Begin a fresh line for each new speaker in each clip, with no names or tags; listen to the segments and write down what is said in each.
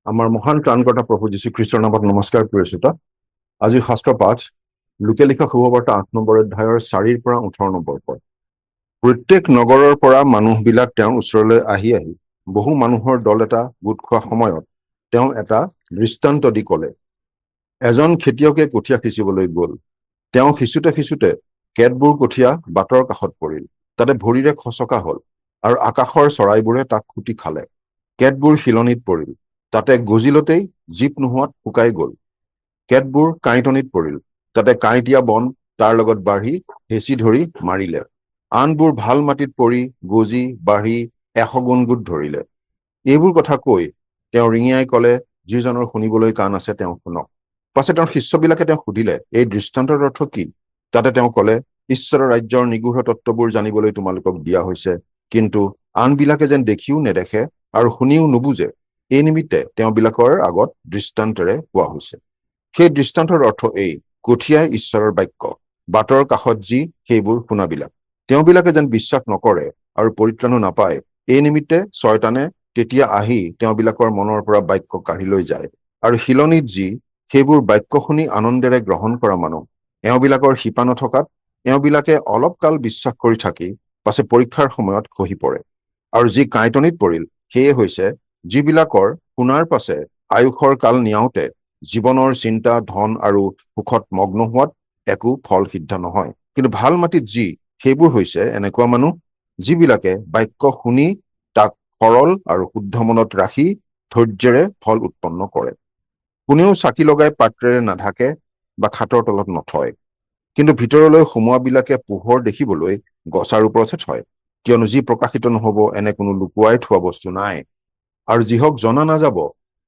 আমাৰ মহান ত্ৰাণকৰ্তা প্ৰভু যীশুখ্ৰীষ্টৰ নামত নমস্কাৰ কৰিছোঁ। আজিৰ শাস্ত্ৰ পাঠ লোকে লিখা শুভবাৰ্তা ৮ নম্বৰ অধ্যায়ৰ ৪ পৰা ১৮ নম্বৰ পদ। প্ৰত্যেক নগৰৰ পৰা মানুহবিলাক তেওঁৰ ওচৰলৈ আহি বহু মানুহৰ দল এটা গোট খোৱা সময়ত তেওঁ এটা দৃষ্টান্ত দি ক'লে, এজন খেতিয়কে কঠীয়া সিঁচিবলৈ গ'ল। তেওঁ সিঁচোতে কেতবোৰ কঠীয়া বাটৰ কাষত পৰিল, তাতে ভৰিৰে খচকা হ'ল আৰু আকাশৰ চৰাইবোৰে তাক খুটি খালে। কেতবোৰ শিলনিত পৰিল, তাতে গজিলতেই জীপ নোহোৱাত শুকাই গ'ল। কেতবোৰ কাঁইটনিত পৰিল, তাতে কাঁইটীয়া বন তাৰ লগত বাঢ়ি হেঁচি ধৰি মাৰিলে। আনবোৰ ভাল মাটিত পৰি গজি বাঢ়ি ১০০ গুণ গোট ধৰিলে। এইবোৰ কথা কৈ তেওঁ ৰিঙিয়াই ক'লে, যিজনৰ শুনিবলৈ কাণ আছে তেওঁ শুনক। পাছে তেওঁৰ শিষ্যবিলাকে তেওঁক সুধিলে, এই দৃষ্টান্তৰ অৰ্থ কি? তাতে তেওঁ ক'লে, ঈশ্বৰৰ ৰাজ্যৰ নিগূঢ় তত্ত্ববোৰ জানিবলৈ তোমালোকক দিয়া হৈছে, কিন্তু আনবিলাকে যেন দেখিও নেদেখে আৰু শুনিও নুবুজে, এই নিমিত্তে তেওঁবিলাকৰ আগত দৃষ্টান্তেৰে কোৱা হৈছে। সেই দৃষ্টান্তৰ অৰ্থ এই, কঠীয়াই ঈশ্বৰৰ বাক্য, বাটৰ কাষত যি সেইবোৰ শুনাবিলাক। তেওঁবিলাকে যেন বিশ্বাস নকৰে আৰু পৰিত্ৰাণো নাপায়, এই নিমিত্তে শয়তানে তেতিয়া আহি তেওঁবিলাকৰ মনৰ পৰা বাক্য কাঢ়ি লৈ যায়। আৰু শিলনিত যি সেইবোৰ বাক্য শুনি আনন্দেৰে গ্ৰহণ কৰা মানুহ, এওঁবিলাকৰ শিপা নথকাত এওঁবিলাকে অলপ কাল বিশ্বাস কৰি থাকি পাছে পৰীক্ষাৰ সময়ত খহি পৰে। আৰু যি কাঁইটনিত পৰিল, সেয়ে হৈছে যিবিলাকৰ শুনাৰ পাছে আয়ুসৰ কাল নিয়াওঁতে জীৱনৰ চিন্তা ধন আৰু সুখত মগ্ন হোৱাত একো ফল সিদ্ধ নহয়। কিন্তু ভাল মাটিত যি সেইবোৰ হৈছে এনেকুৱা মানুহ, যিবিলাকে বাক্য শুনি তাক সৰল আৰু শুদ্ধ মনত ৰাখি ধৈৰ্যেৰে ফল উৎপন্ন কৰে। কোনেও চাকি লগাই পাত্ৰেৰে নাঢাকে বা খাটৰ তলত নথয়, কিন্তু ভিতৰলৈ সোমোৱাবিলাকে পোহৰ দেখিবলৈ গছাৰ ওপৰতহে থয়। কিয়নো যি প্ৰকাশিত নহব এনে কোনো লুকুৱাই থোৱা বস্তু নাই, আৰু যিহক জনা নাযাব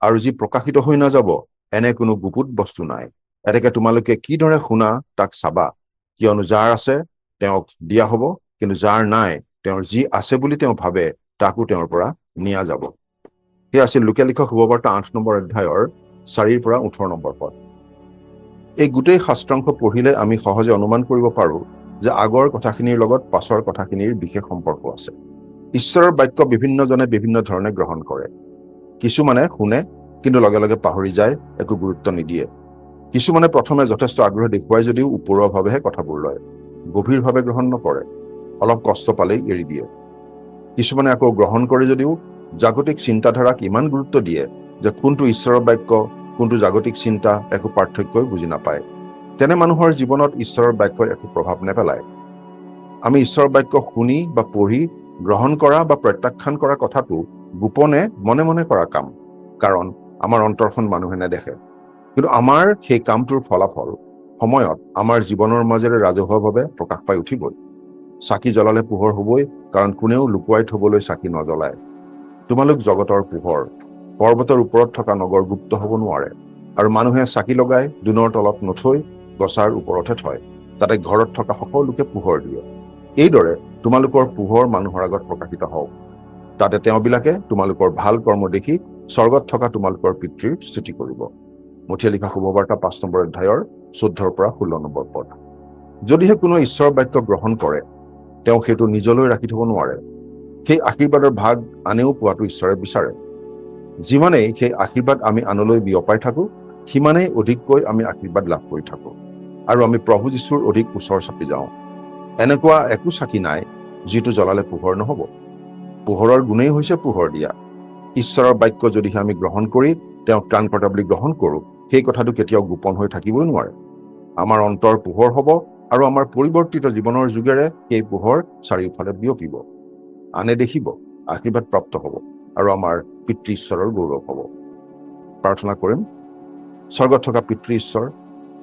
আৰু যি প্ৰকাশিত হৈ নাযাব এনে কোনো গুপুত বস্তু নাই। এতেকে তোমালোকে কিদৰে শুনা তাক চাবা, কিয়নো যাৰ আছে তেওঁক দিয়া হব, কিন্তু যাৰ নাই তেওঁৰ যি আছে বুলি তেওঁ ভাবে তাকো তেওঁৰ পৰা নিয়া যাব। সেয়া আছিল লোকে লিখা শুভবাৰ্তা ৮ নম্বৰ অধ্যায়ৰ ৪ পৰা ১৮ নম্বৰ পদ। এই গোটেই শাস্ত্ৰাংশ পঢ়িলে আমি সহজে অনুমান কৰিব পাৰো যে আগৰ কথাখিনিৰ লগত পাছৰ কথাখিনিৰ বিশেষ সম্পৰ্ক আছে। ঈশ্বৰৰ বাক্য বিভিন্নজনে বিভিন্ন ধৰণে গ্ৰহণ কৰে। কিছুমানে শুনে কিন্তু লগে লগে পাহৰি যায়, একো গুৰুত্ব নিদিয়ে। কিছুমানে প্ৰথমে যথেষ্ট আগ্ৰহ দেখুৱাই যদিও ওপৰুৱাভাৱেহে কথাবোৰ লয়, গভীৰভাৱে গ্ৰহণ নকৰে, অলপ কষ্ট পালেই এৰি দিয়ে। কিছুমানে আকৌ গ্ৰহণ কৰে যদিও জাগতিক চিন্তাধাৰাক ইমান গুৰুত্ব দিয়ে যে কোনটো ঈশ্বৰৰ বাক্য কোনটো জাগতিক চিন্তা একো পাৰ্থক্যই বুজি নাপায়। তেনে মানুহৰ জীৱনত ঈশ্বৰৰ বাক্যই একো প্ৰভাৱ নেপেলায়। আমি ঈশ্বৰৰ বাক্য শুনি বা পঢ়ি গ্ৰহণ কৰা বা প্ৰত্যাখ্যান কৰা কথাটো গোপনে মনে মনে কৰা কাম, কাৰণ আমাৰ অন্তৰখন মানুহে নেদেখে। কিন্তু আমাৰ সেই কামটোৰ ফলাফল সময়ত আমাৰ জীৱনৰ মাজেৰে ৰাজহুৱাভাৱে প্ৰকাশ পাই উঠিবই। চাকি জ্বলালে পোহৰ হবই, কাৰণ কোনেও লুকুৱাই থবলৈ চাকি নজ্বলায়। তোমালোক জগতৰ পোহৰ। পৰ্বতৰ ওপৰত থকা নগৰ গুপ্ত হব নোৱাৰে, আৰু মানুহে চাকি লগাই দোণৰ তলত নথৈ গছাৰ ওপৰতহে থয়, তাতে ঘৰত থকা সকলোকে পোহৰ দিয়ে। এইদৰে তোমালোকৰ পোহৰ মানুহৰ আগত প্ৰকাশিত হওক, তাতে তেওঁবিলাকে তোমালোকৰ ভাল কৰ্ম দেখি স্বৰ্গত থকা তোমালোকৰ পিতৃৰ স্তুতি কৰিব। মথিয়া লিখা শুভবাৰ্তা ৫ নম্বৰ অধ্যায়ৰ ১৪ পৰা ১৬ নম্বৰ পদ। যদিহে কোনো ঈশ্বৰৰ বাক্য গ্ৰহণ কৰে, তেওঁ সেইটো নিজলৈ ৰাখি থব নোৱাৰে। সেই আশীৰ্বাদৰ ভাগ আনেও পোৱাটো ঈশ্বৰে বিচাৰে। যিমানেই সেই আশীৰ্বাদ আমি আনলৈ বিয়পাই থাকো, সিমানেই অধিককৈ আমি আশীৰ্বাদ লাভ কৰি থাকো, আৰু আমি প্ৰভু যীশুৰ অধিক ওচৰ চাপি যাওঁ। এনেকুৱা একো চাকি নাই যিটো জ্বলালে পোহৰ নহব। পোহৰৰ গুণেই হৈছে পোহৰ দিয়া। ঈশ্বৰৰ বাক্য যদিহে আমি গ্ৰহণ কৰি তেওঁক ত্ৰাণকৰ্তা বুলি গ্ৰহণ কৰো, সেই কথাটো কেতিয়াও গোপন হৈ থাকিবই নোৱাৰে। আমাৰ অন্তৰ পোহৰ হব, আৰু আমাৰ পৰিৱৰ্তিত জীৱনৰ যোগেৰে সেই পোহৰ চাৰিওফালে বিয়পিব। আনে দেখিব, আশীৰ্বাদ প্ৰাপ্ত হব, আৰু আমাৰ পিতৃ ঈশ্বৰৰ গৌৰৱ হব। প্ৰাৰ্থনা কৰিম। স্বৰ্গত থকা পিতৃ ঈশ্বৰ,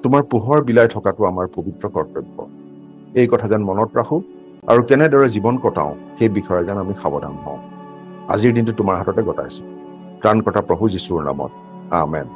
তোমাৰ পোহৰ বিলাই থকাটো আমাৰ পবিত্ৰ কৰ্তব্য। এই কথা যেন মনত ৰাখো, আৰু কেনেদৰে জীৱন কটাও সেই বিষয়ে যেন আমি সাৱধান হওঁ। আজিৰ দিনটো তোমাৰ হাততে গতাইছো। ত্ৰাণকৰ্তা প্ৰভু যীশুৰ নামত, আমেন।